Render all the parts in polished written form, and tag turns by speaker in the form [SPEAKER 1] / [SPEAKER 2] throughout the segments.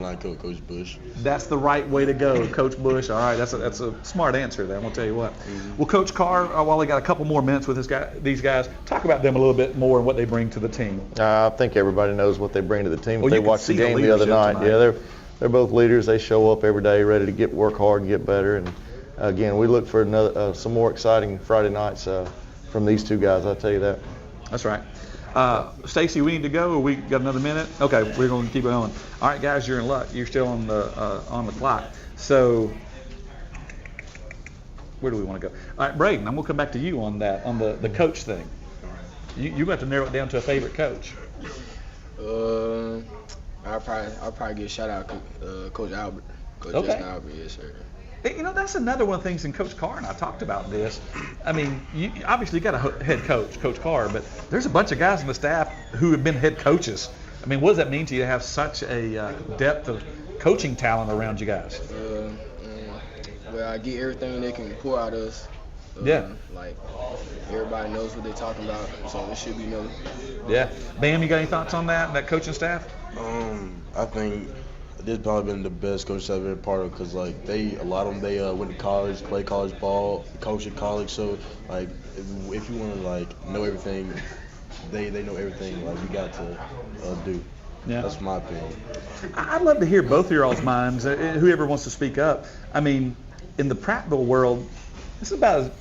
[SPEAKER 1] Like Coach Bush.
[SPEAKER 2] That's the right way to go, Coach Bush. All right, that's a smart answer there. I'm gonna tell you what. Well, Coach Carr, while we got a couple more minutes with these guys, talk about them a little bit more and what they bring to the team.
[SPEAKER 3] I think everybody knows what they bring to the team.
[SPEAKER 2] Well,
[SPEAKER 3] they watched the game the other night.
[SPEAKER 2] Tonight.
[SPEAKER 3] Yeah, they're both leaders. They show up every day, ready to work hard and get better. And again, we look for some more exciting Friday nights from these two guys. I'll tell you that.
[SPEAKER 2] That's right. Stacy, we need to go, or we got another minute? Okay, we're going to keep it on. All right, guys, you're in luck. You're still on the clock. So, where do we want to go? All right, Braden, I'm going to come back to you on that, on the coach thing. You have to narrow it down to a favorite coach.
[SPEAKER 4] I'll probably get a shout out Coach Albert. Coach Justin Albert, yes, sir.
[SPEAKER 2] You know, that's another one of the things, and Coach Carr and I talked about this. I mean, you obviously got a head coach, Coach Carr, but there's a bunch of guys on the staff who have been head coaches. I mean, what does that mean to you to have such a depth of coaching talent around you guys?
[SPEAKER 4] Well, I get everything they can pour out of us. Like, everybody knows what they're talking about, so it should be no.
[SPEAKER 2] Yeah. Bam, you got any thoughts on that coaching staff?
[SPEAKER 1] I think this probably been the best coach I've been part of, because like a lot of them went to college, played college ball, coached at college. So like if you want to like know everything, they know everything. Like you got to do. Yeah. That's my opinion.
[SPEAKER 2] I'd love to hear both of your all's minds. Whoever wants to speak up. I mean, in the Prattville world, this is about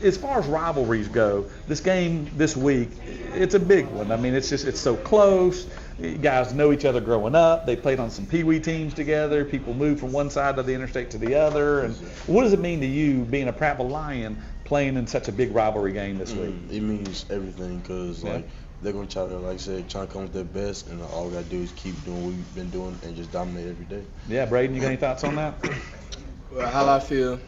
[SPEAKER 2] as far as rivalries go. This game this week, it's a big one. I mean, it's so close. You guys know each other growing up. They played on some Pee Wee teams together. People moved from one side of the interstate to the other. And what does it mean to you, being a Prattville Lion, playing in such a big rivalry game this week?
[SPEAKER 1] It means everything, because like they're going to try to, like I said, try to come with their best, and all we got to do is keep doing what we've been doing and just dominate every day.
[SPEAKER 2] Yeah, Braden, you got any thoughts on that?
[SPEAKER 4] Well, how I feel,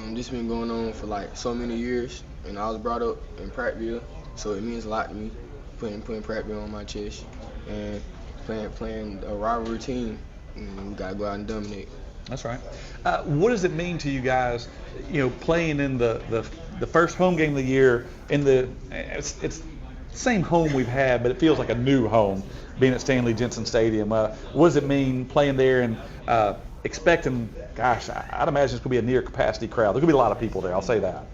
[SPEAKER 4] this been going on for like so many years, and I was brought up in Prattville, so it means a lot to me, putting Prattville on my chest. And playing a rivalry team, we gotta go out and dominate.
[SPEAKER 2] That's right. What does it mean to you guys, playing in the first home game of the year it's the same home we've had, but it feels like a new home, being at Stanley Jensen Stadium. What does it mean playing there and expecting? Gosh, I'd imagine it's gonna be a near capacity crowd. There's gonna be a lot of people there. I'll say that.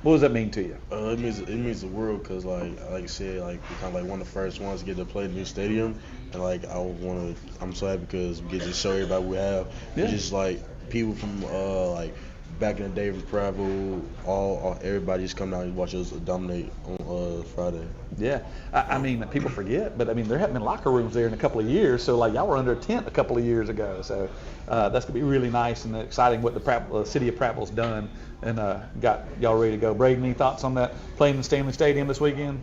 [SPEAKER 2] What does that mean to you?
[SPEAKER 1] It means the world, because like you said, like we're kind of like one of the first ones to get to play in the new stadium, and like I'm so happy because we get to show everybody what we have. Yeah. Just like people from like back in the day from Prattville, everybody just come down and watch us dominate on Friday. Yeah,
[SPEAKER 2] I mean, people forget, but I mean, there haven't been locker rooms there in a couple of years, so like y'all were under a tent a couple of years ago, so that's gonna be really nice and exciting what the city of Prattville's done and got y'all ready to go. Braden, any thoughts on that, playing in Stanley Stadium this weekend?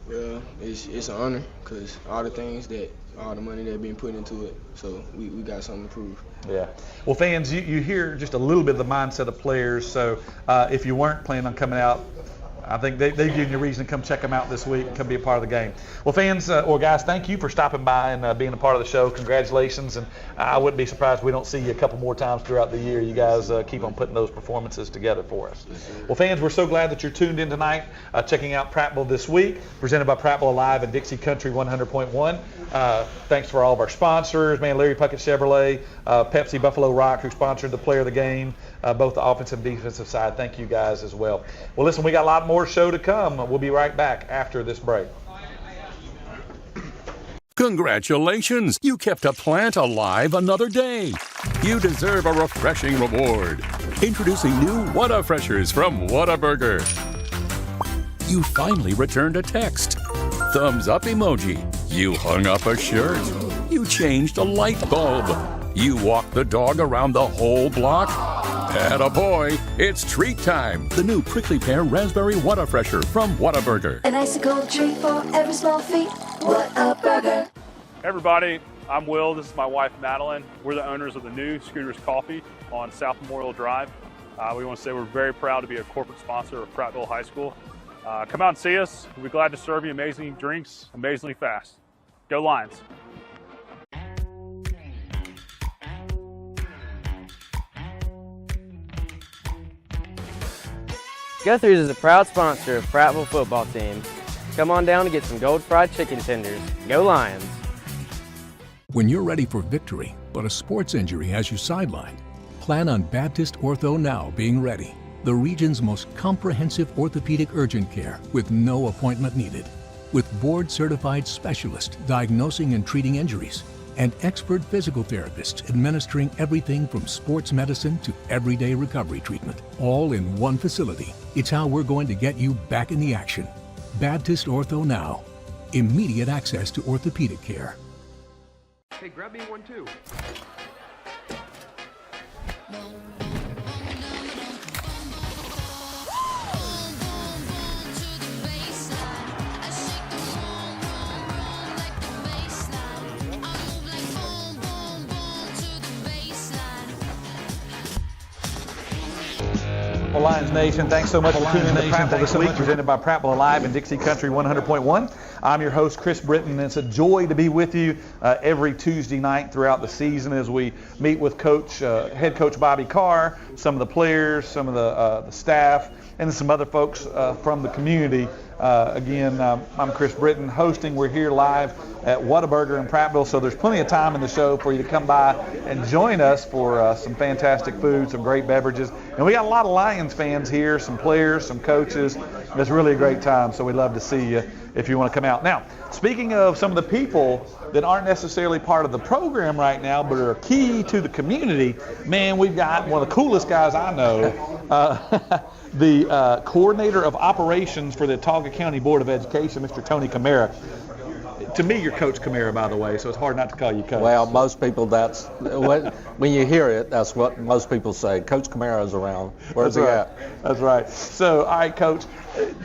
[SPEAKER 4] Well, it's an honor, because all the money that's been put into it, so we got something to prove.
[SPEAKER 2] Yeah. Well, fans, you hear just a little bit of the mindset of players, so if you weren't planning on coming out, I think they've given you a reason to come check them out this week and come be a part of the game. Well, fans or guys, thank you for stopping by and being a part of the show. Congratulations, and I wouldn't be surprised if we don't see you a couple more times throughout the year. You guys keep on putting those performances together for us. Well, fans, we're so glad that you're tuned in tonight, checking out Prattville This Week, presented by Prattville Alive and Dixie Country 100.1. Thanks for all of our sponsors, Larry Puckett Chevrolet, Pepsi, Buffalo Rock, who sponsored the player of the game, both the offensive and defensive side. Thank you guys as well. Well, listen, we got a lot more show to come. We'll be right back after this break.
[SPEAKER 5] Congratulations! You kept a plant alive another day. You deserve a refreshing reward. Introducing new Whataburgers from Whataburger. You finally returned a text. Thumbs up emoji. You hung up a shirt. You changed a light bulb. You walked the dog around the whole block. Attaboy, it's treat time. The new prickly pear raspberry Whataburger from Whataburger.
[SPEAKER 6] An icicle treat for every small feat. Whataburger.
[SPEAKER 7] Hey everybody, I'm Will. This is my wife Madeline. We're the owners of the new Scooters Coffee on South Memorial Drive. We want to say we're very proud to be a corporate sponsor of Prattville High School. Come out and see us. We'll be glad to serve you amazing drinks, amazingly fast. Go Lions.
[SPEAKER 8] Guthrie's is a proud sponsor of Prattville football team. Come on down and get some gold fried chicken tenders. Go Lions.
[SPEAKER 5] When you're ready for victory, but a sports injury has you sidelined. Plan on Baptist Ortho Now being ready. The region's most comprehensive orthopedic urgent care with no appointment needed. With board-certified specialists diagnosing and treating injuries, and expert physical therapists administering everything from sports medicine to everyday recovery treatment, all in one facility. It's how we're going to get you back in the action. Baptist Ortho Now. Immediate access to orthopedic care.
[SPEAKER 9] Hey, grab me one too.
[SPEAKER 2] Well, Lions Nation, thanks so much for tuning in to Prattville this week, presented by Prattville Alive and Dixie Country 100.1. I'm your host, Chris Britton, and it's a joy to be with you every Tuesday night throughout the season as we meet with head coach Bobby Carr, some of the players, some of the staff, and some other folks from the community. Again, I'm Chris Britton hosting. We're here live at Whataburger in Prattville, so there's plenty of time in the show for you to come by and join us for some fantastic food, some great beverages. And we got a lot of Lions fans here, some players, some coaches. It's really a great time, so we'd love to see you if you want to come out. Now, speaking of some of the people that aren't necessarily part of the program right now, but are key to the community, man, we've got one of the coolest guys I know, the coordinator of operations for the Autauga County Board of Education, Mr. Tony Camara. To me, you're Coach Camara, by the way, so it's hard not to call you Coach.
[SPEAKER 10] Well, most people, that's when you hear it, that's what most people say. Coach Camara's around. Where's he at?
[SPEAKER 2] That's right. So, all right, Coach,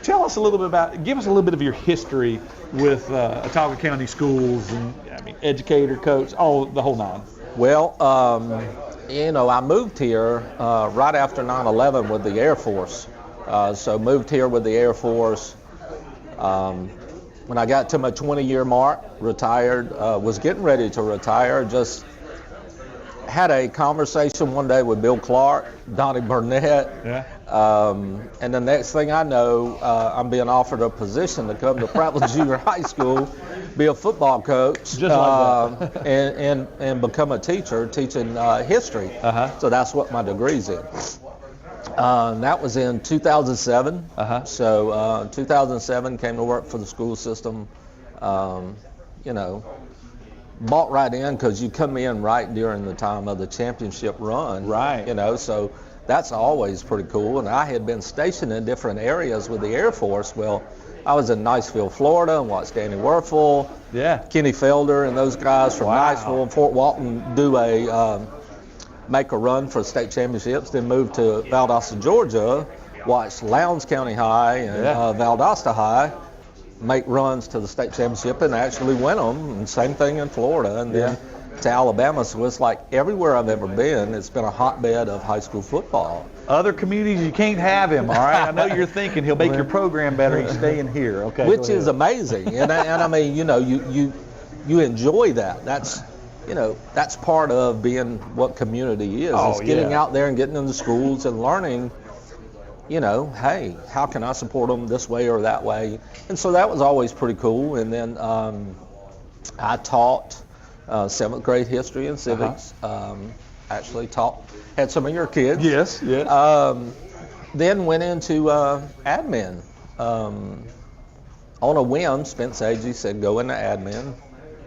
[SPEAKER 2] give us a little bit of your history with Autauga County schools and educator, coach, the whole nine.
[SPEAKER 10] Well, I moved here right after 9/11 with the Air Force. So moved here with the Air Force. When I got to my 20-year mark, retired, was getting ready to retire, just had a conversation one day with Bill Clark, Donnie Burnett, and the next thing I know, I'm being offered a position to come to Prattville Junior High School, be a football coach, and become a teacher, teaching history. So that's what my degree's in. That was in 2007. So 2007, came to work for the school system. Bought right in because you come in right during the time of the championship run.
[SPEAKER 2] Right.
[SPEAKER 10] So that's always pretty cool. And I had been stationed in different areas with the Air Force. Well, I was in Niceville, Florida, and watched Danny Werfel, Kenny Felder, and those guys from Niceville and Fort Walton do make a run for state championships, then moved to Valdosta, Georgia, watched Lowndes County High and Valdosta High make runs to the state championship and actually win them, and same thing in Florida, and then to Alabama. So it's like everywhere I've ever been, it's been a hotbed of high school football.
[SPEAKER 2] Other communities, you can't have him, all right? I know you're thinking he'll make your program better, he's staying here, okay?
[SPEAKER 10] Which is amazing, and I mean, you enjoy that. That's part of being what community is. Getting out there and getting into schools and learning, hey, how can I support them this way or that way? And so that was always pretty cool. And then I taught 7th grade history and civics. Actually had some of your kids.
[SPEAKER 2] Yes.
[SPEAKER 10] Then went into admin. On a whim, Spence Agee said, go into admin.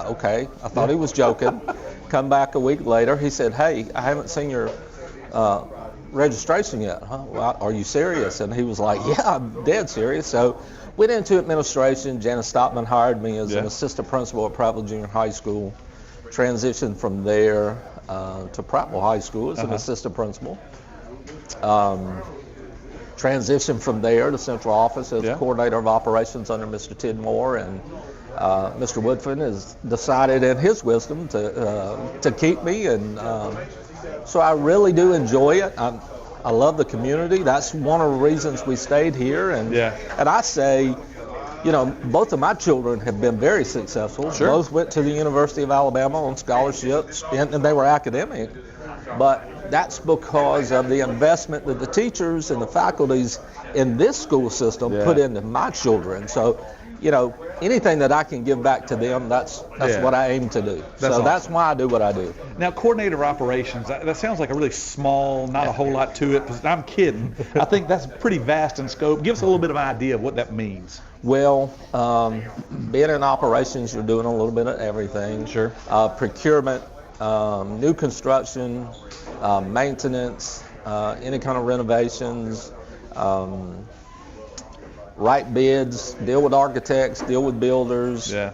[SPEAKER 10] Okay, I thought he was joking. Come back a week later, he said, hey, I haven't seen your registration yet. Well, are you serious? And he was like, yeah, I'm dead serious. So went into administration. Janice Stockman hired me as an assistant principal at Prattville Junior High School. Transitioned from there to Prattville High School as an assistant principal. Transitioned from there to central office as coordinator of operations under Mr. Tidmore, and Mr. Woodfin has decided in his wisdom to keep me, and so I really do enjoy it. I love the community. That's one of the reasons we stayed here, and I say, both of my children have been very successful.
[SPEAKER 2] Sure.
[SPEAKER 10] Both went to the University of Alabama on scholarships, and they were academic, but that's because of the investment that the teachers and the faculties in this school system put into my children. So, anything that I can give back to them, that's what I aim to do. That's why I do what I do.
[SPEAKER 2] Now, coordinator of operations, that sounds like a really small, not a whole lot to it. I'm kidding. I think that's pretty vast in scope. Give us a little bit of an idea of what that means.
[SPEAKER 10] Well, being in operations, you're doing a little bit of everything.
[SPEAKER 2] Sure.
[SPEAKER 10] Procurement, new construction, maintenance, any kind of renovations, write bids, deal with architects, deal with builders.
[SPEAKER 2] Yeah.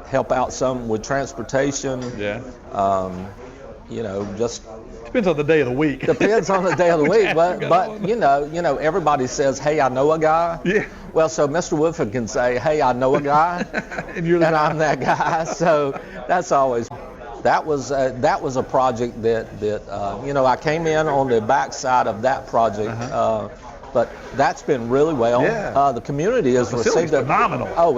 [SPEAKER 10] Help out some with transportation.
[SPEAKER 2] Yeah.
[SPEAKER 10] Just
[SPEAKER 2] depends on the day of the week.
[SPEAKER 10] Depends on the day of the week, but you know, everybody says, "Hey, I know a guy."
[SPEAKER 2] Yeah.
[SPEAKER 10] Well, so Mr. Woodford can say, "Hey, I know a guy,"
[SPEAKER 2] and
[SPEAKER 10] I'm that guy. So that's always. That was a project that I came in on the backside of that project. But that's been really well.
[SPEAKER 2] Yeah.
[SPEAKER 10] The community has received it.
[SPEAKER 2] Phenomenal.
[SPEAKER 10] Oh,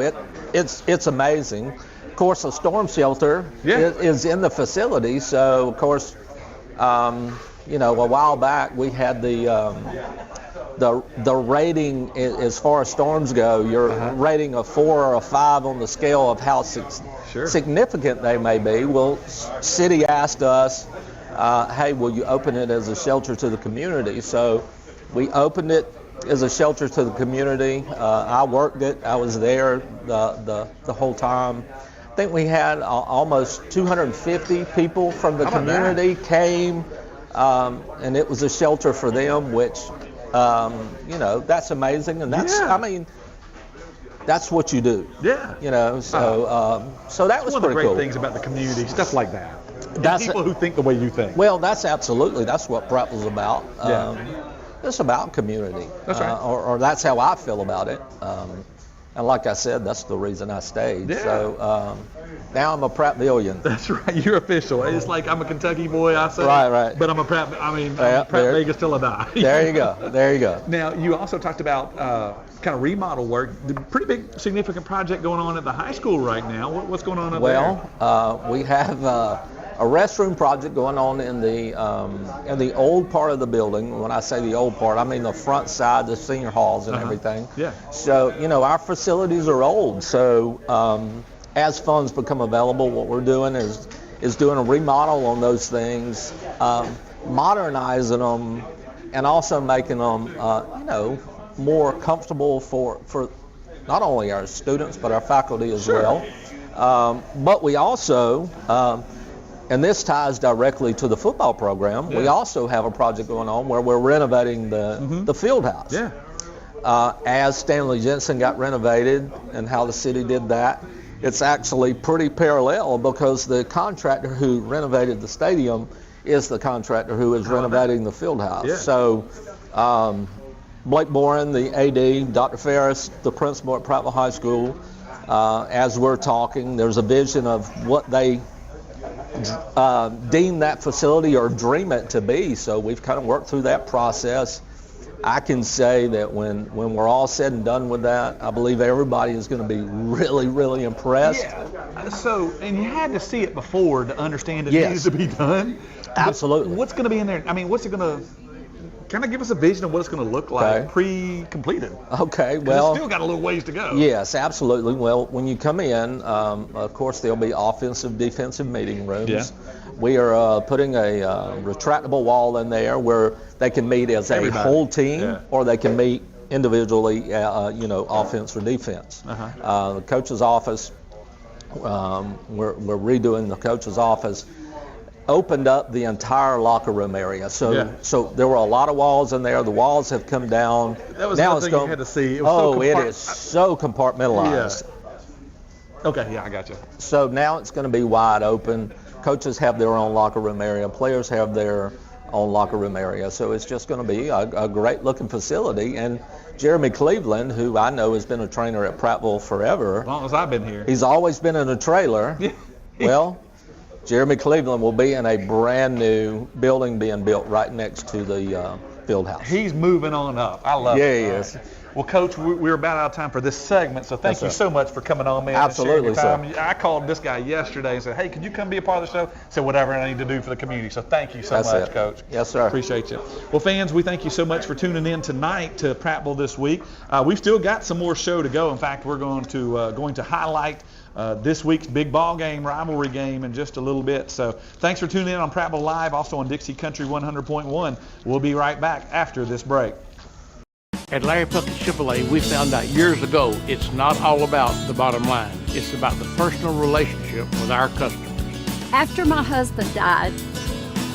[SPEAKER 10] it's amazing. Of course, a storm shelter is in the facility. So, of course, a while back we had the rating as far as storms go. You're rating a 4 or a 5 on the scale of how significant they may be. Well, city asked us, "Hey, will you open it as a shelter to the community?" So. We opened it as a shelter to the community. I worked it. I was there the whole time. I think we had almost 250 people from the community came, and it was a shelter for them, which, that's amazing. And that's, that's what you do.
[SPEAKER 2] Yeah.
[SPEAKER 10] So that was pretty cool.
[SPEAKER 2] One of the great things about the community, stuff like that.
[SPEAKER 10] That's
[SPEAKER 2] people who think the way you think.
[SPEAKER 10] Well, that's what Prattville's about. It's about community.
[SPEAKER 2] That's right.
[SPEAKER 10] Or that's how I feel about it. And like I said, that's the reason I stayed.
[SPEAKER 2] Yeah.
[SPEAKER 10] So now I'm a Prattvillian.
[SPEAKER 2] That's right. You're official. It's like I'm a Kentucky boy, I say.
[SPEAKER 10] Right.
[SPEAKER 2] But I'm a Pratt Vegas till I die.
[SPEAKER 10] There you go.
[SPEAKER 2] Now, you also talked about kind of remodel work. Pretty big, significant project going on at the high school right now. What's going on up there?
[SPEAKER 10] Well, we have a restroom project going on in the old part of the building. When I say the old part, I mean the front side, the senior halls and everything.
[SPEAKER 2] Yeah.
[SPEAKER 10] So, our facilities are old. So as funds become available, what we're doing is doing a remodel on those things, modernizing them, and also making them, more comfortable for not only our students, but our faculty as well. But we also... and this ties directly to the football program. We also have a project going on where we're renovating the field house.
[SPEAKER 2] Yeah.
[SPEAKER 10] As Stanley Jensen got renovated and how the city did that, it's actually pretty parallel because the contractor who renovated the stadium is the contractor who is renovating the field house.
[SPEAKER 2] Yeah.
[SPEAKER 10] So Blake Boren, the AD, Dr. Ferris, the principal at Prattville High School, as we're talking, there's a vision of what they deem that facility or dream it to be. So we've kind of worked through that process. I can say that when we're all said and done with that, I believe everybody is going to be really, really impressed.
[SPEAKER 2] Yeah. So, and you had to see it before to understand it needed to be done.
[SPEAKER 10] Absolutely.
[SPEAKER 2] But what's going to be in there? I mean, what's it going to kind of give us a vision of what it's going to look like pre-completed?
[SPEAKER 10] Okay, well,
[SPEAKER 2] it's still got a little ways to go.
[SPEAKER 10] Yes, absolutely. Well, when you come in, of course, there'll be offensive, defensive meeting rooms.
[SPEAKER 2] Yeah.
[SPEAKER 10] We are putting a retractable wall in there where they can meet as a whole team, or they can meet individually, offense or defense. The coach's office, we're redoing the coach's office. Opened up the entire locker room area. So there were a lot of walls in there. The walls have come down.
[SPEAKER 2] That was now thing you had to see. It was
[SPEAKER 10] it is so compartmentalized.
[SPEAKER 2] Yeah. Okay, I got you.
[SPEAKER 10] So now it's going to be wide open. Coaches have their own locker room area. Players have their own locker room area. So it's just going to be a great looking facility. And Jeremy Cleveland, who I know has been a trainer at Prattville forever.
[SPEAKER 2] As long as I've been here.
[SPEAKER 10] He's always been in a trailer. Well, Jeremy Cleveland will be in a brand new building being built right next to the field house.
[SPEAKER 2] He's moving on up. I love it.
[SPEAKER 10] Yeah, he is.
[SPEAKER 2] Well, Coach, we're about out of time for this segment, so thank you so much for coming on, man.
[SPEAKER 10] Absolutely,
[SPEAKER 2] and sharing your time. I called this guy yesterday and said, hey, could you come be a part of the show? I said, whatever I need to do for the community. So thank you so much, Coach.
[SPEAKER 10] Yes, sir.
[SPEAKER 2] Appreciate you. Well, fans, we thank you so much for tuning in tonight to Prattville This Week. We've still got some more show to go. In fact, we're going to highlight this week's big ball game, rivalry game, in just a little bit. So thanks for tuning in on Prattville Live, also on Dixie Country 100.1. We'll be right back after this break.
[SPEAKER 11] At Larry Puckett Chevrolet, we found out years ago it's not all about the bottom line. It's about the personal relationship with our customers.
[SPEAKER 12] After my husband died,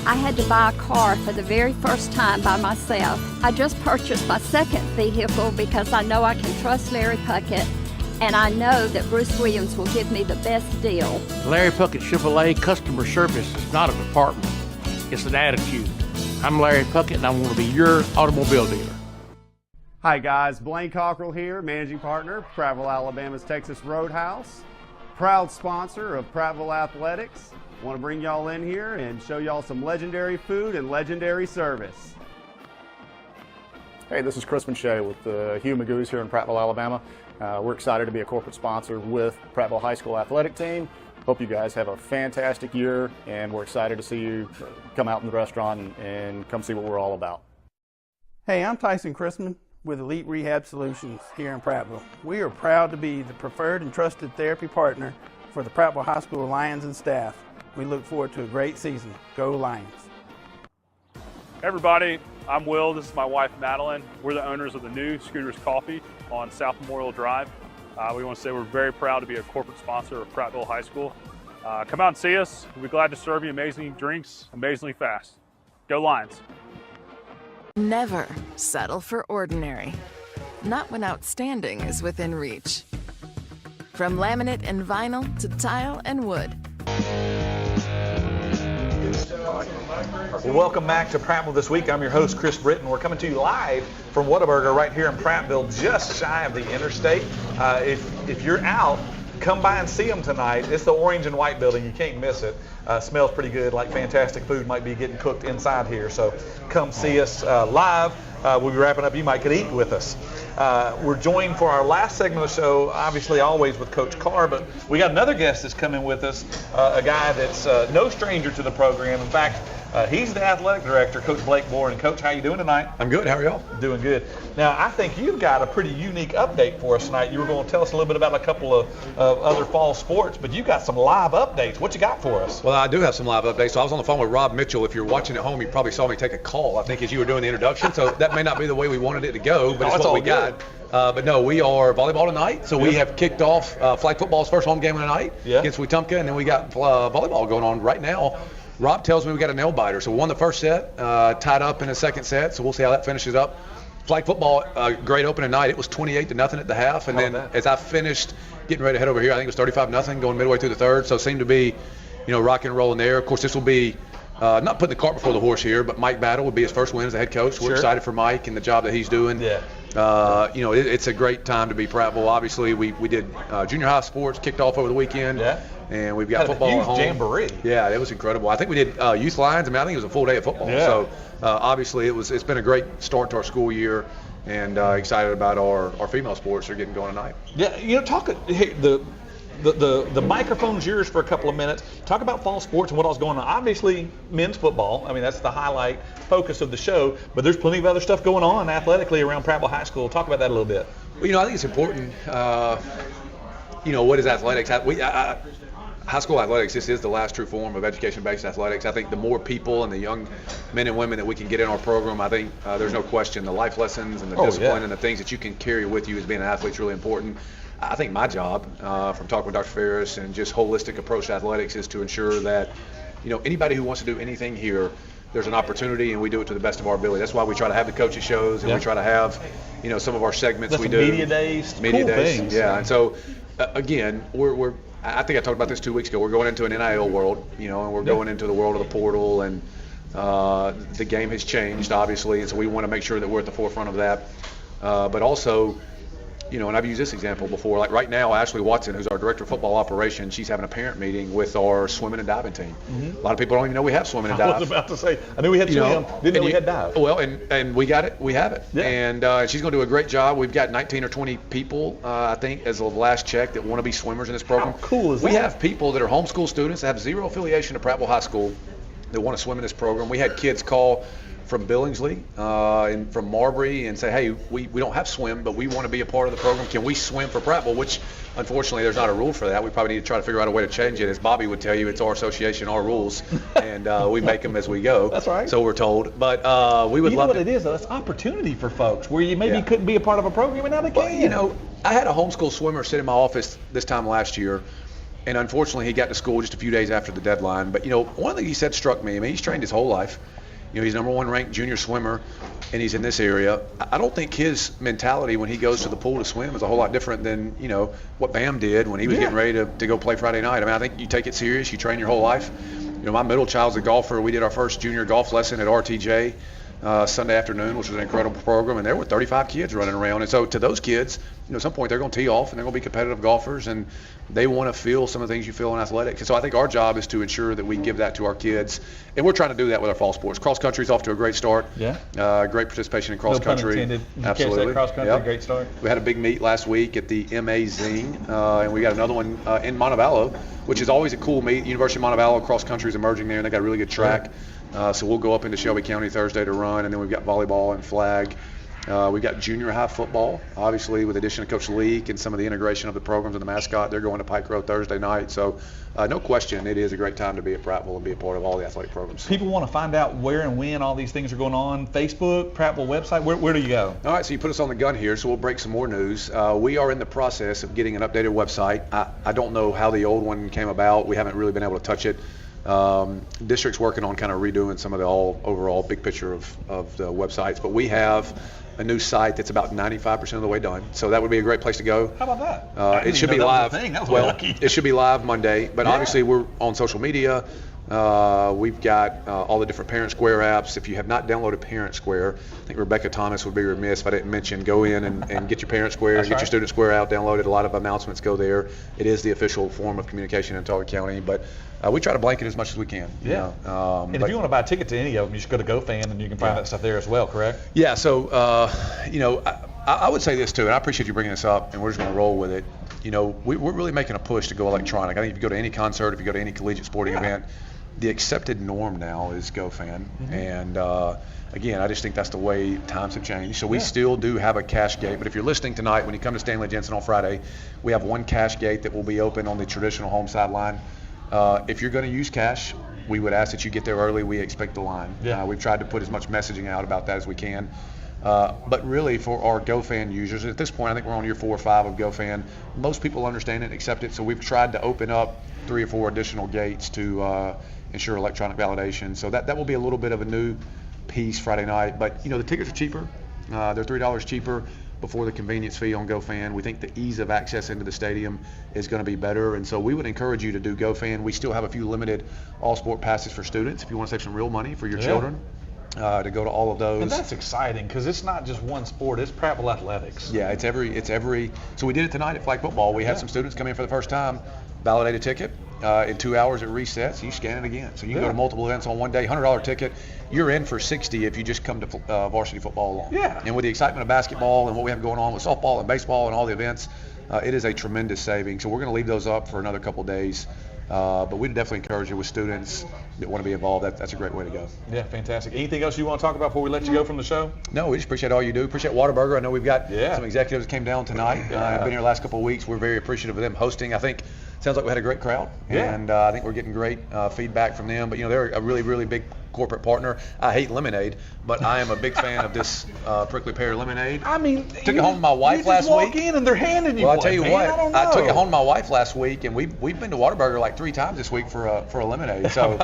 [SPEAKER 12] I had to buy a car for the very first time by myself. I just purchased my second vehicle because I know I can trust Larry Puckett, and I know that Bruce Williams will give me the best deal.
[SPEAKER 11] Larry Puckett Chevrolet customer service is not a department. It's an attitude. I'm Larry Puckett, and I want to be your automobile dealer.
[SPEAKER 13] Hi guys, Blaine Cockrell here, managing partner, Prattville, Alabama's Texas Roadhouse, proud sponsor of Prattville Athletics. Want to bring y'all in here and show y'all some legendary food and legendary service.
[SPEAKER 14] Hey, this is Chris Manchet with the Hugh Magoo's here in Prattville, Alabama. We're excited to be a corporate sponsor with Prattville High School Athletic Team. Hope you guys have a fantastic year, and we're excited to see you come out in the restaurant and come see what we're all about.
[SPEAKER 15] Hey, I'm Tyson Chrisman with Elite Rehab Solutions here in Prattville. We are proud to be the preferred and trusted therapy partner for the Prattville High School Lions and staff. We look forward to a great season. Go Lions.
[SPEAKER 7] Hey everybody, I'm Will. This is my wife Madeline. We're the owners of the new Scooters Coffee on South Memorial Drive. We want to say we're very proud to be a corporate sponsor of Prattville High School. Come out and see us. We'll be glad to serve you amazing drinks, amazingly fast. Go Lions.
[SPEAKER 16] Never settle for ordinary. Not when outstanding is within reach. From laminate and vinyl to tile and wood.
[SPEAKER 2] Well, welcome back to Prattville This Week. I'm your host, Chris Britton. We're coming to you live from Whataburger right here in Prattville, just shy of the interstate. If you're out, come by and see them tonight. It's the orange and white building. You can't miss it. Smells pretty good, like fantastic food might be getting cooked inside here. So come see us live. We'll be wrapping up. You might could eat with us. We're joined for our last segment of the show, obviously always with Coach Carr, but we got another guest that's coming with us, a guy that's no stranger to the program. In fact, he's the athletic director, Coach Blake Boren. Coach, how you doing tonight?
[SPEAKER 17] I'm good. How are y'all?
[SPEAKER 2] Doing good. Now, I think you've got a pretty unique update for us tonight. You were going to tell us a little bit about a couple of other fall sports, but you got some live updates. What you got for us?
[SPEAKER 17] Well, I do have some live updates. So I was on the phone with Rob Mitchell. If you're watching at home, you probably saw me take a call, I think, as you were doing the introduction. So that may not be the way we wanted it to go, but it's what we got. But no, we are volleyball tonight. So we have kicked off flag football's first home game of the night against Wetumpka, and then we got volleyball going on right now. Rob tells me we got a nail biter. So we won the first set, tied up in the second set. So we'll see how that finishes up. Flag football, great opening night. It was 28-0 at the half, and then as I finished getting ready to head over here, I think it was 35-0 going midway through the third. So it seemed to be, rock and rolling there. Of course, this will be not putting the cart before the horse here, but Mike Battle would be his first win as the head coach. We're excited for Mike and the job that he's doing. It's a great time to be Prattville. Obviously, we did junior high sports, kicked off over the weekend. And we've got football at home.
[SPEAKER 2] Jamboree.
[SPEAKER 17] Yeah, it was incredible. I think we did youth Lions. I think it was a full day of football. So obviously it's been a great start to our school year, and excited about our female sports that are getting going tonight.
[SPEAKER 2] Yeah, the microphone's yours for a couple of minutes. Talk about fall sports and what all's going on. Obviously, men's football. I mean, that's the highlight focus of the show. But there's plenty of other stuff going on athletically around Prattville High School. Talk about that a little bit.
[SPEAKER 17] Well, I think it's important. What is athletics? High school athletics, this is the last true form of education-based athletics. I think the more people and the young men and women that we can get in our program, I think there's no question the life lessons and the discipline and the things that you can carry with you as being an athlete is really important. I think my job, from talking with Dr. Ferris and just holistic approach to athletics, is to ensure that, anybody who wants to do anything here, there's an opportunity, and we do it to the best of our ability. That's why we try to have the coaching shows, and we try to have, some of our segments we do.
[SPEAKER 2] Media days, cool things.
[SPEAKER 17] Yeah, and so, again, I think I talked about this 2 weeks ago. We're going into an NIL world, and we're going into the world of the portal, and the game has changed, obviously, and so we want to make sure that we're at the forefront of that. But also, and I've used this example before. Like right now, Ashley Watson, who's our director of football operations, she's having a parent meeting with our swimming and diving team. A lot of people don't even know we have swimming and dive.
[SPEAKER 2] I was about to say, I knew we had swim, didn't know we had dive.
[SPEAKER 17] Well, and we got it, we have it. Yeah. And she's going to do a great job. We've got 19 or 20 people, I think, as of the last check, that want to be swimmers in this program.
[SPEAKER 2] How cool is that?
[SPEAKER 17] We have people that are homeschool students that have zero affiliation to Prattville High School that want to swim in this program. We had kids call from Billingsley and from Marbury and say, hey, we don't have swim, but we want to be a part of the program. Can we swim for Prattville? Which, unfortunately, there's not a rule for that. We probably need to try to figure out a way to change it. As Bobby would tell you, it's our association, our rules, and we make them as we go.
[SPEAKER 2] That's right.
[SPEAKER 17] So we're told. But we would love
[SPEAKER 2] what it is, though? It's opportunity for folks where you maybe couldn't be a part of a program, and now they can.
[SPEAKER 17] Well, I had a homeschool swimmer sit in my office this time last year, and unfortunately, he got to school just a few days after the deadline. But, one thing he said struck me. I mean, he's trained his whole life. He's number 1 ranked junior swimmer, and he's in this area. I don't think his mentality when he goes to the pool to swim is a whole lot different than, what Bam did when he was getting ready to go play Friday night. I mean, I think you take it serious. You train your whole life. My middle child's a golfer. We did our first junior golf lesson at RTJ Sunday afternoon, which was an incredible program, and there were 35 kids running around. And so to those kids, at some point they're going to tee off and they're going to be competitive golfers, and they want to feel some of the things you feel in athletics. And so I think our job is to ensure that we give that to our kids, and we're trying to do that with our fall sports. Cross country's off to a great start.
[SPEAKER 2] Yeah.
[SPEAKER 17] Great participation in cross
[SPEAKER 2] no pun
[SPEAKER 17] country.
[SPEAKER 2] Intended.
[SPEAKER 17] Absolutely.
[SPEAKER 2] Cross country, great start.
[SPEAKER 17] We had a big meet last week at the MA Zing, and we got another one in Montevallo, which is always a cool meet. University of Montevallo cross country is emerging there, and they got a really good track. So we'll go up into Shelby County Thursday to run, and then we've got volleyball and flag. We've got junior high football, obviously, with the addition of Coach Leak and some of the integration of the programs and the mascot. They're going to Pike Road Thursday night. So no question, it is a great time to be at Prattville and be a part of all the athletic programs.
[SPEAKER 2] People want to find out where and when all these things are going on. Facebook, Prattville website, where do you go?
[SPEAKER 17] All right, so you put us on the gun here, so we'll break some more news. We are in the process of getting an updated website. I don't know how the old one came about. We haven't really been able to touch it. District's working on kind of redoing some of the overall big picture of the websites, but we have a new site that's about 95% of the way done. So that would be a great place to go.
[SPEAKER 2] How about that?
[SPEAKER 17] It should be live. It should be live Monday, but obviously we're on social media. We've got all the different Parent Square apps. If you have not downloaded Parent Square, I think Rebecca Thomas would be remiss if I didn't mention, go in and get your Parent Square, get your Student Square out, download it. A lot of announcements go there. It is the official form of communication in Tulsa County, but we try to blanket as much as we can.
[SPEAKER 2] Yeah. And if you want to buy a ticket to any of them, you should go to GoFan, and you can find that stuff there as well, correct?
[SPEAKER 17] Yeah, so, I would say this too, and I appreciate you bringing this up, and we're just going to roll with it. We're really making a push to go electronic. I think if you go to any concert, if you go to any collegiate sporting event, the accepted norm now is GoFan. Mm-hmm. And again, I just think that's the way times have changed. So we still do have a cash gate, but if you're listening tonight, when you come to Stanley Jensen on Friday, we have one cash gate that will be open on the traditional home sideline. If you're going to use cash, we would ask that you get there early. We expect the line. We've tried to put as much messaging out about that as we can. But really, for our GoFan users, at this point, I think we're on year 4 or 5 of GoFan. Most people understand it and accept it, so we've tried to open up 3 or 4 additional gates to ensure electronic validation. So that will be a little bit of a new piece Friday night. But, the tickets are cheaper. They're $3 cheaper before the convenience fee on GoFan. We think the ease of access into the stadium is going to be better, and so we would encourage you to do GoFan. We still have a few limited all-sport passes for students if you want to save some real money for your children. To go to all of those.
[SPEAKER 2] And that's exciting because it's not just one sport, it's Prattville athletics.
[SPEAKER 17] Yeah, it's every, so we did it tonight at flag football. We had some students come in for the first time, validate a ticket. In 2 hours it resets, you scan it again. So you can go to multiple events on one day, $100 ticket. You're in for $60 if you just come to varsity football alone.
[SPEAKER 2] Yeah.
[SPEAKER 17] And with the excitement of basketball and what we have going on with softball and baseball and all the events, it is a tremendous saving. So we're going to leave those up for another couple of days. But we'd definitely encourage you with students that want to be involved. That's a great way to go.
[SPEAKER 2] Yeah, fantastic. Anything else you want to talk about before we let you go from the show?
[SPEAKER 17] No, we just appreciate all you do. Appreciate Whataburger. I know we've got some executives that came down tonight. I've been here the last couple of weeks. We're very appreciative of them hosting. I think sounds like we had a great crowd, and I think we're getting great feedback from them. But they're a really, really big corporate partner. I hate lemonade, but I am a big fan of this prickly pear lemonade.
[SPEAKER 2] I mean,
[SPEAKER 17] took it home to my wife last week.
[SPEAKER 2] You just walk in and they're handing you
[SPEAKER 17] one.
[SPEAKER 2] Well,
[SPEAKER 17] I tell you
[SPEAKER 2] what,
[SPEAKER 17] I took it home to my wife last week, and we've been to Whataburger like 3 times this week for a lemonade. So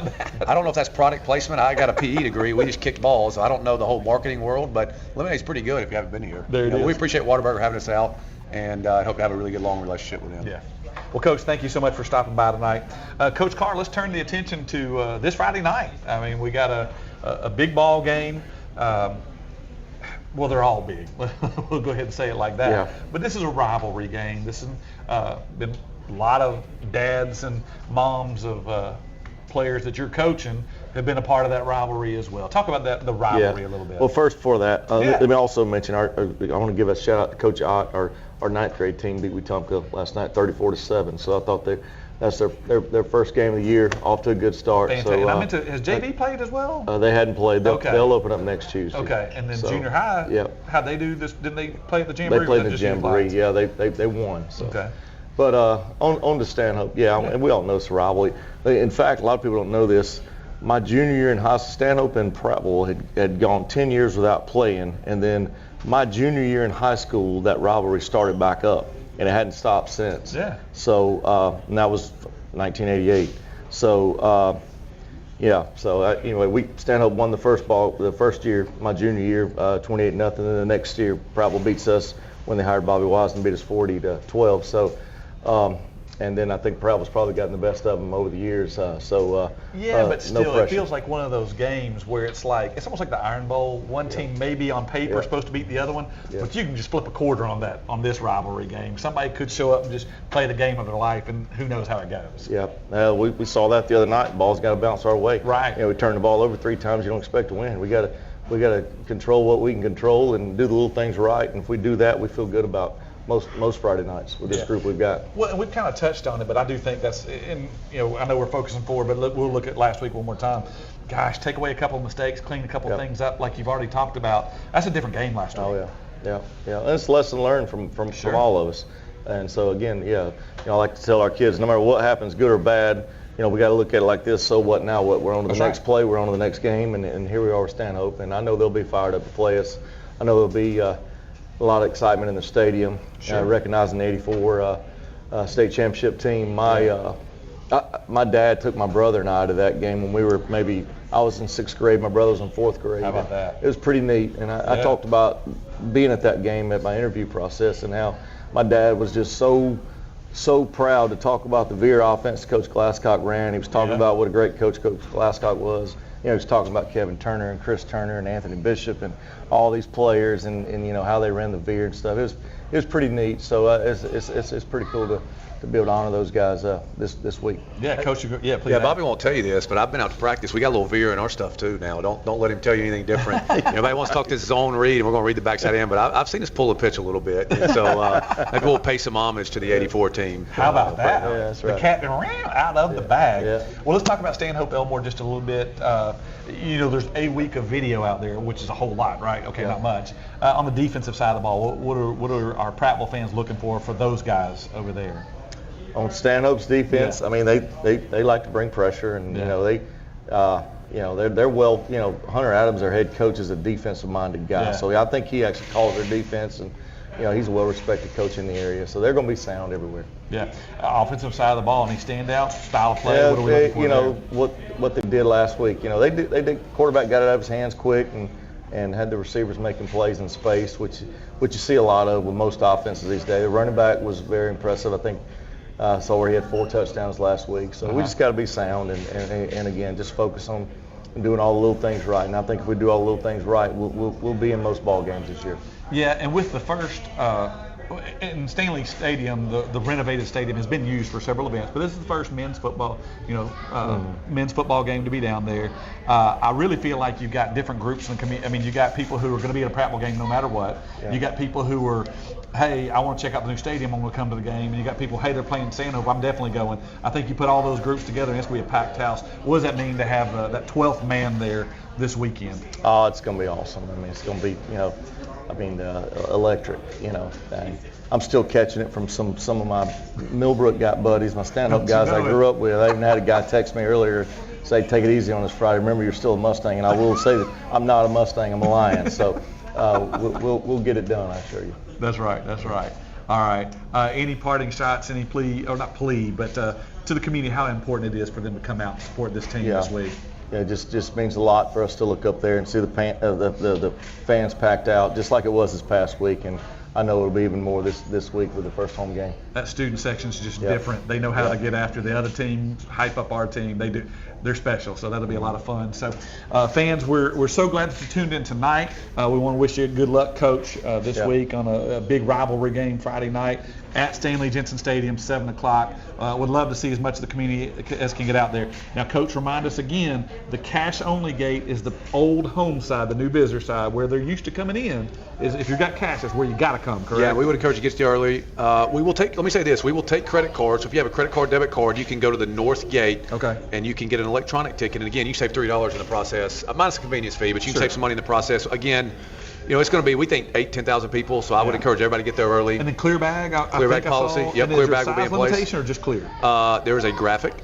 [SPEAKER 17] I don't know if that's product placement. I got a PE degree. We just kicked balls. So I don't know the whole marketing world, but lemonade's pretty good if you haven't been here.
[SPEAKER 2] There it is.
[SPEAKER 17] We appreciate Whataburger having us out, and I hope to have a really good long relationship with them.
[SPEAKER 2] Yeah. Well, Coach, thank you so much for stopping by tonight. Coach Carr, let's turn the attention to this Friday night. I mean, we got a big ball game. Well, they're all big. We'll go ahead and say it like that.
[SPEAKER 3] Yeah.
[SPEAKER 2] But this is a rivalry game. This has been a lot of dads and moms of players that you're coaching have been a part of that rivalry as well. Talk about the rivalry a little bit.
[SPEAKER 3] Well, first before that, let me also mention I want to give a shout out to Coach Ott. Our ninth grade team beat Wetumpka last night, 34-7. So I thought that's their first game of the year, off to a good start.
[SPEAKER 2] Fantastic. So, has JV played as well?
[SPEAKER 3] They hadn't played. They'll open up next Tuesday.
[SPEAKER 2] Okay, and then junior high.
[SPEAKER 3] Yep.
[SPEAKER 2] How'd they do this? Didn't they play at the Jamboree?
[SPEAKER 3] They played the Jamboree. Yeah, they won. So.
[SPEAKER 2] Okay.
[SPEAKER 3] But on to Stanhope, and we all know it's a rivalry. In fact, a lot of people don't know this. My junior year in high school, Stanhope and Prattville had gone 10 years without playing, and then my junior year in high school, that rivalry started back up, and it hadn't stopped since.
[SPEAKER 2] Yeah.
[SPEAKER 3] So and that was 1988. So anyway, Stanhope won the first year, my junior year, 28-0. And then the next year, Prattville beats us when they hired Bobby Wise and beat us 40-12. So. And then I think Prattville's probably gotten the best of them over the years.
[SPEAKER 2] But still,
[SPEAKER 3] no
[SPEAKER 2] it feels like one of those games where it's almost like the Iron Bowl. One team maybe on paper is supposed to beat the other one, but you can just flip a quarter on this rivalry game. Somebody could show up and just play the game of their life, and who knows how it goes.
[SPEAKER 3] Yeah, we saw that the other night. The ball's got to bounce our way.
[SPEAKER 2] Right.
[SPEAKER 3] We turned the ball over 3 times. You don't expect to win. We got to control what we can control and do the little things right. And if we do that, we feel good about most Friday nights with this group we've got.
[SPEAKER 2] Well, and we've kind of touched on it, but I do think that's, I know we're focusing forward, but we'll look at last week one more time. Gosh, take away a couple of mistakes, clean a couple of things up like you've already talked about. That's a different game last week.
[SPEAKER 3] Oh, yeah. And it's a lesson learned from all of us. And so, again, I like to tell our kids, no matter what happens, good or bad, we got to look at it like this. So what now? We're on to the next play. We're on to the next game, and here we are with Stanhope. And I know they'll be fired up to play us. I know there'll be a lot of excitement in the stadium, recognizing the '84 state championship team. My dad took my brother and I to that game when we were I was in 6th grade, my brother was in 4th grade.
[SPEAKER 2] How about that?
[SPEAKER 3] It was pretty neat, and I talked about being at that game at my interview process and how my dad was just so proud to talk about the Veer offense Coach Glasscock ran. He was talking about what a great coach Glasscock was. He was talking about Kevin Turner and Chris Turner and Anthony Bishop and all these players and how they ran the Veer and stuff. It was pretty neat. So it's pretty cool to be able to honor those guys this week.
[SPEAKER 2] Yeah, Coach. Please.
[SPEAKER 17] Yeah, Bobby won't tell you this, but I've been out to practice. We got a little Veer in our stuff too now. Don't let him tell you anything different. Everybody wants to talk this zone read, and we're going to read the backside in. But I've seen us pull a pitch a little bit, and so maybe we'll pay some homage to the '84 team.
[SPEAKER 2] How about that?
[SPEAKER 3] Yeah, that's right.
[SPEAKER 2] The captain ran out of the bag. Yeah. Well, let's talk about Stanhope Elmore just a little bit. There's a week of video out there, which is a whole lot, right? Okay, not much. On the defensive side of the ball, what are our Prattville fans looking for those guys over there?
[SPEAKER 3] On Stanhope's defense, I mean, they like to bring pressure, and they're well. Hunter Adams, their head coach, is a defensive-minded guy, so I think he actually calls their defense, and he's a well-respected coach in the area, so they're going to be sound everywhere.
[SPEAKER 2] Yeah, offensive side of the ball, any standout style of play? What are we looking for
[SPEAKER 3] what they did last week. They did. Quarterback got it out of his hands quick and had the receivers making plays in space, which you see a lot of with most offenses these days. The running back was very impressive. I think. So where he had 4 touchdowns last week. So we just got to be sound and again, just focus on doing all the little things right. And I think if we do all the little things right, we'll be in most ball games this year.
[SPEAKER 2] Yeah, and with the first in Stanley Stadium, the renovated stadium has been used for several events, but this is the first men's football, men's football game to be down there. I really feel like you've got different groups in the community. I mean, you got people who are going to be at a Prattville game no matter what. Yeah. You got people who are, hey, I want to check out the new stadium, I'm going to come to the game. And you got people, hey, they're playing Stanhope, I'm definitely going. I think you put all those groups together and it's going to be a packed house. What does that mean to have that 12th man there this weekend?
[SPEAKER 3] Oh, it's going to be awesome. I mean, it's going to be, electric, and I'm still catching it from some of my Millbrook buddies, my Stanhope guys I grew up with. I even had a guy text me earlier, say, take it easy on this Friday. Remember, you're still a Mustang, and I will say that I'm not a Mustang, I'm a Lion. So we'll get it done, I assure you.
[SPEAKER 2] That's right. All right. Any parting shots, any plea, or not plea, but to the community, how important it is for them to come out and support this team this week?
[SPEAKER 3] Yeah, it just means a lot for us to look up there and see the fans packed out, just like it was this past week. And I know it'll be even more this week with the first home game.
[SPEAKER 2] That student section's just different. They know how to get after the other team, hype up our team. They're special, so that'll be a lot of fun. So, fans, we're so glad that you tuned in tonight. We want to wish you good luck, Coach, this week on a big rivalry game Friday night at Stanley Jensen Stadium, 7 o'clock. Would love to see as much of the community as can get out there. Now, Coach, remind us again, the cash-only gate is the old home side, the new visitor side, where they're used to coming in. Is if you've got cash, that's where you got to come, correct?
[SPEAKER 17] Yeah, we would encourage you to get there early. Let me say this, we will take credit cards. So if you have a credit card, debit card, you can go to the north gate and you can get an electronic ticket. And again, you save $3 in the process, minus the convenience fee, but you can save some money in the process. Again, it's going to be, we think, 10,000 people, so I would encourage everybody to get there early.
[SPEAKER 2] And then clear bag,
[SPEAKER 17] clear bag policy. Yep, clear bag will be in place.
[SPEAKER 2] Limitation or just clear?
[SPEAKER 17] There is a graphic,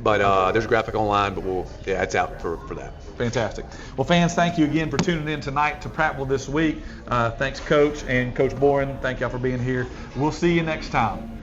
[SPEAKER 17] but there's a graphic online, but it's out for that.
[SPEAKER 2] Fantastic. Well, fans, thank you again for tuning in tonight to Prattville This Week. Thanks, Coach, and Coach Boren. Thank y'all for being here. We'll see you next time.